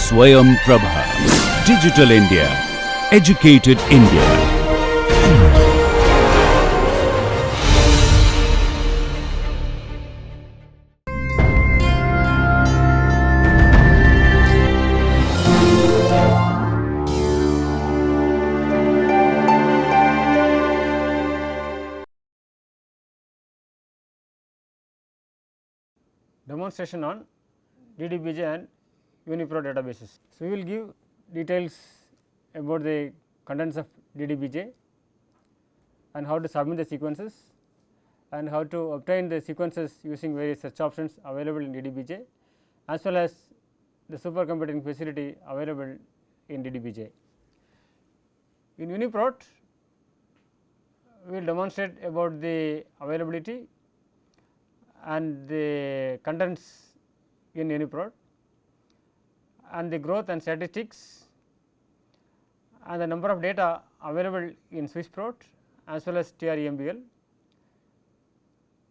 Swayam Prabha. Digital India. Educated India. Demonstration on DDBJ and Uniprot databases. So, we will give details about the contents of DDBJ and how to submit the sequences and how to obtain the sequences using various search options available in DDBJ, as well as the supercomputing facility available in DDBJ. In Uniprot, we will demonstrate about the availability and the contents in Uniprot and the growth and statistics and the number of data available in Swissprot as well as TREMBL,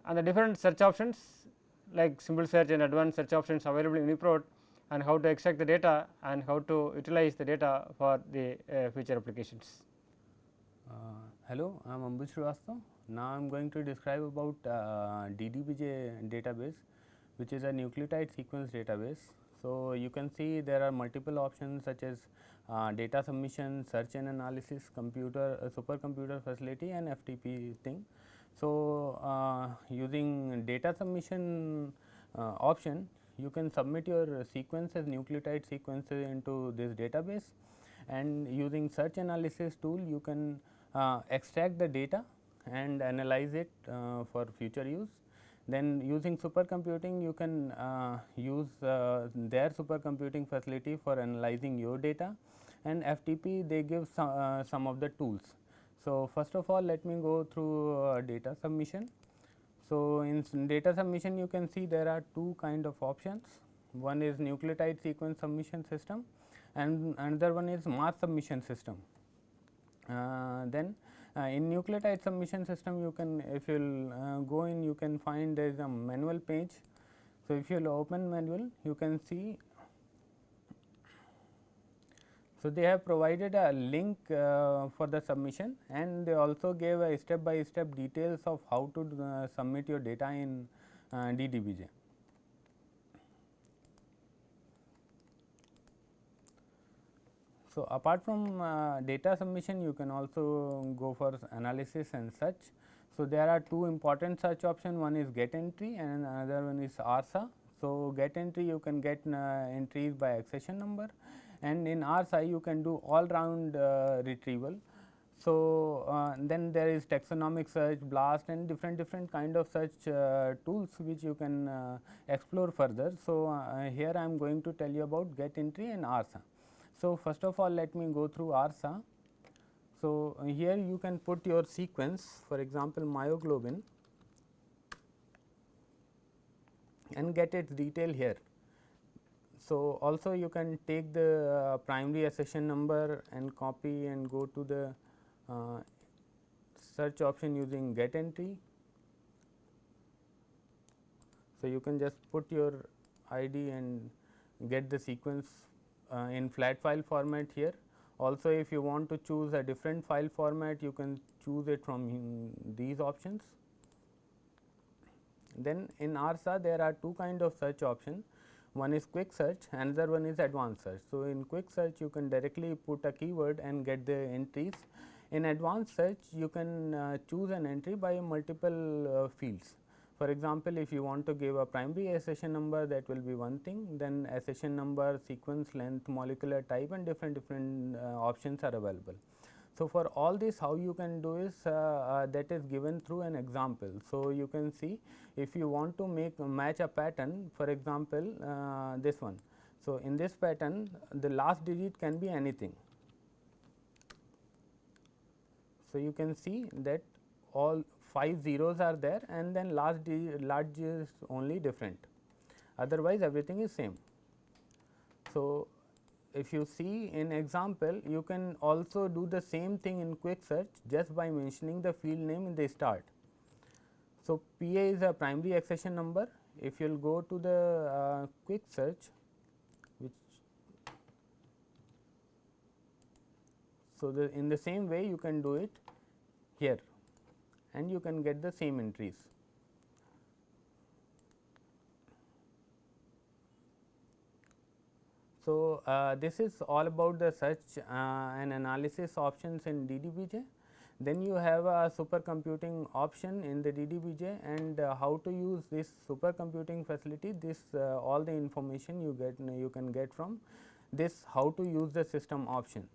and the different search options like simple search and advanced search options available in Uniprot, and how to extract the data and how to utilize the data for the future applications. Hello, I am Ambuj Srivastava. Now, I am going to describe about DDBJ database, which is a nucleotide sequence database. So, you can see there are multiple options such as data submission, search and analysis, supercomputer facility and FTP thing. So, using data submission option, you can submit your sequences, nucleotide sequences into this database, and using search analysis tool you can extract the data and analyze it for future use. Then using supercomputing you can use their supercomputing facility for analyzing your data, and FTP they give some of the tools. So, first of all let me go through data submission. So, in data submission you can see there are two kind of options. One is nucleotide sequence submission system and another one is mass submission system. Then in nucleotide submission system you can, if you will go in, you can find there is a manual page. So, if you will open manual you can see, so they have provided a link for the submission, and they also gave a step by step details of how to submit your data in DDBJ. So, apart from data submission you can also go for analysis and search. So, there are two important search options, one is get entry and another one is ARSA. So, get entry you can get entries by accession number, and in ARSA you can do all round retrieval. So, then there is taxonomic search, BLAST and different kind of search tools which you can explore further. So, here I am going to tell you about get entry and ARSA. So, first of all let me go through ARSA. So, here you can put your sequence, for example, myoglobin, and get its detail here. So, also you can take the primary accession number and copy and go to the search option using get entry. So, you can just put your ID and get the sequence in flat file format here. Also, if you want to choose a different file format you can choose it from these options. Then in ARSA there are two kind of search options, one is quick search, another one is advanced search. So, in quick search you can directly put a keyword and get the entries. In advanced search you can choose an entry by multiple fields. For example, if you want to give a primary accession number, that will be one thing, then accession number, sequence length, molecular type and different options are available. So, for all this how you can do is that is given through an example. So, you can see if you want to match a pattern, for example, this one. So, in this pattern the last digit can be anything. So, you can see that all 5 zeros are there and then last digit is only different, otherwise everything is same. So, if you see in example you can also do the same thing in quick search just by mentioning the field name in the start. So, PA is a primary accession number. If you will go to the quick search, which So, in the same way you can do it here and you can get the same entries. So, this is all about the search and analysis options in DDBJ. Then you have a supercomputing option in the DDBJ, and how to use this supercomputing facility. This all the information you can get from this how to use the system option.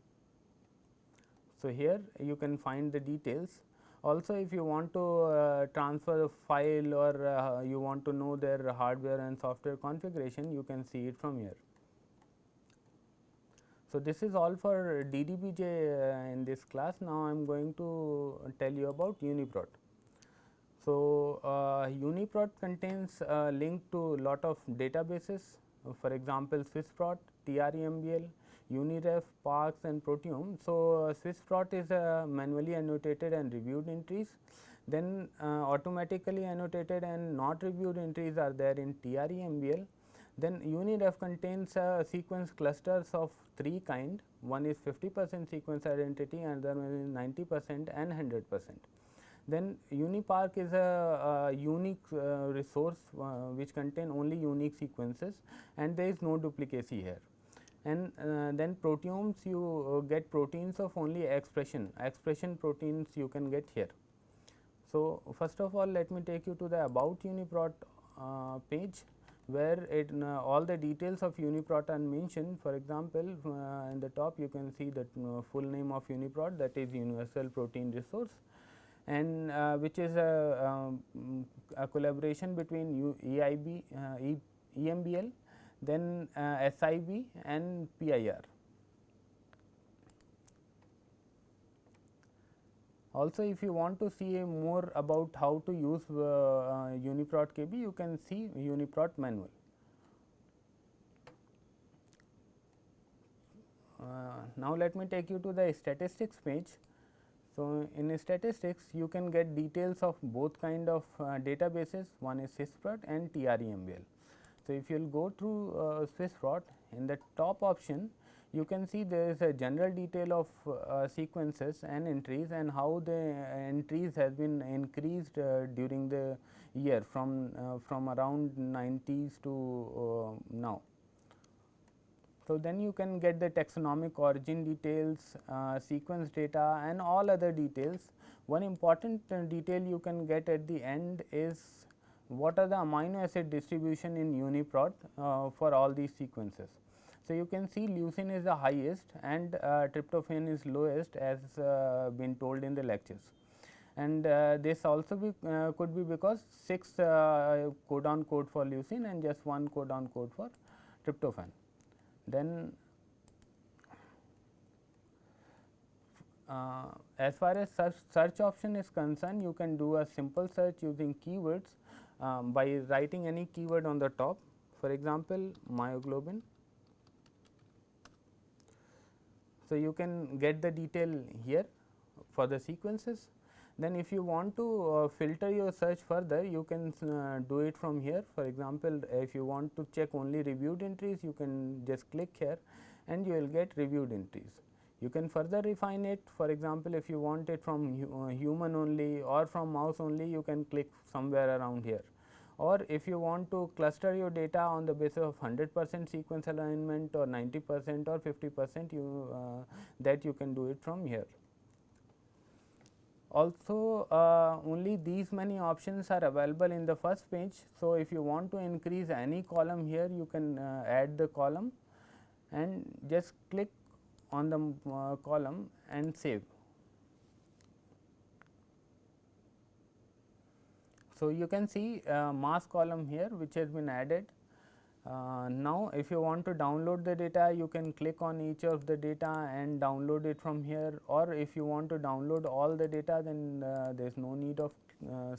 So, here you can find the details. Also, if you want to transfer a file or you want to know their hardware and software configuration, you can see it from here. So, this is all for DDBJ in this class. Now, I am going to tell you about Uniprot. So, Uniprot contains a link to lot of databases, for example, Swissprot, TREMBL, Uniref, Parks and Proteome. So, Swissprot is manually annotated and reviewed entries. Then automatically annotated and not reviewed entries are there in TREMBL. Then Uniref contains sequence clusters of 3 kind. One is 50% sequence identity, another one is 90% and 100%. Then Unipark is a unique resource which contain only unique sequences, and there is no duplicacy here. And then proteomes, you get proteins of only expression proteins you can get here. So, first of all, let me take you to the about Uniprot page, where all the details of Uniprot are mentioned. For example, in the top you can see the full name of Uniprot, that is Universal Protein Resource, and which is a collaboration between EIB, EMBL, then SIB and PIR. Also, if you want to see more about how to use Uniprot KB, you can see Uniprot manual. Now, let me take you to the statistics page. So, in statistics you can get details of both kind of databases, one is Swissprot and TREMBL. So, if you will go through Swissprot, in the top option you can see there is a general detail of sequences and entries, and how the entries has been increased during the year from around 90s to now. So, then you can get the taxonomic origin details, sequence data and all other details. One important detail you can get at the end is what are the amino acid distribution in Uniprot for all these sequences. So, you can see leucine is the highest and tryptophan is lowest, as been told in the lectures. And this also could be because 6 codon code for leucine and just 1 codon code for tryptophan. Then as far as search option is concerned, you can do a simple search using keywords by writing any keyword on the top. For example, myoglobin. So, you can get the detail here for the sequences. Then if you want to filter your search further, you can do it from here. For example, if you want to check only reviewed entries, you can just click here and you will get reviewed entries. You can further refine it. For example, if you want it from human only or from mouse only, you can click somewhere around here. Or if you want to cluster your data on the basis of 100% sequence alignment or 90% or 50%, that you can do it from here. Also, only these many options are available in the first page. So, if you want to increase any column here, you can add the column and just click on the column and save. So, you can see mass column here which has been added. Now, if you want to download the data, you can click on each of the data and download it from here, or if you want to download all the data, then there is no need of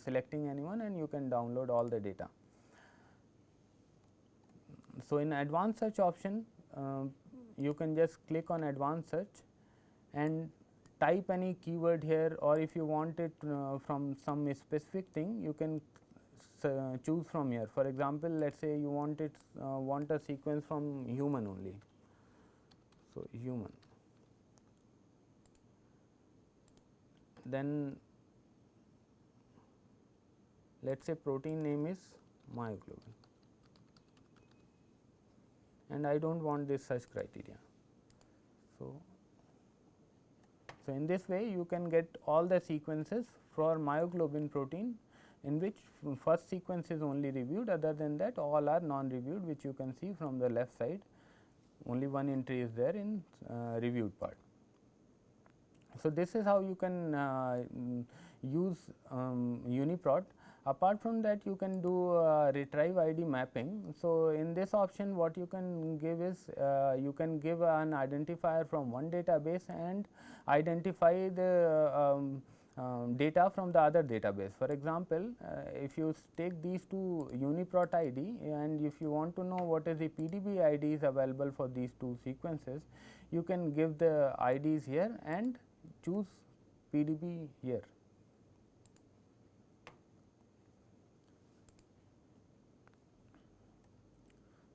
selecting anyone and you can download all the data. So, in advanced search option, you can just click on advanced search and type any keyword here, or if you want it from some specific thing, you can choose from here. For example, let us say you want a sequence from human only. So, human. then let us say protein name is myoglobin, and I do not want this such criteria. So, in this way you can get all the sequences for myoglobin protein, in which first sequence is only reviewed, other than that all are non reviewed, which you can see from the left side, only one entry is there in reviewed part. So, this is how you can use Uniprot. Apart from that, you can do retrieve ID mapping. So, in this option what you can give is you can give an identifier from one database and identify the data from the other database. For example, if you take these two Uniprot ID and if you want to know what is the PDB IDs available for these two sequences, you can give the IDs here and choose PDB here.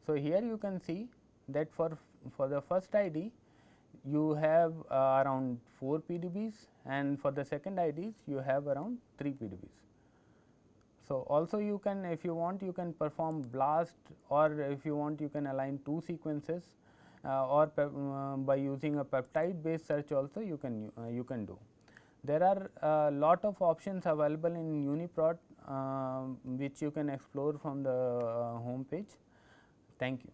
So, here you can see that for the first ID you have around 4 PDBs, and for the second IDs you have around 3 PDBs. So, also you can, if you want, you can perform BLAST, or if you want you can align 2 sequences, or by using a peptide based search also you can do. There are a lot of options available in Uniprot which you can explore from the home page. Thank you.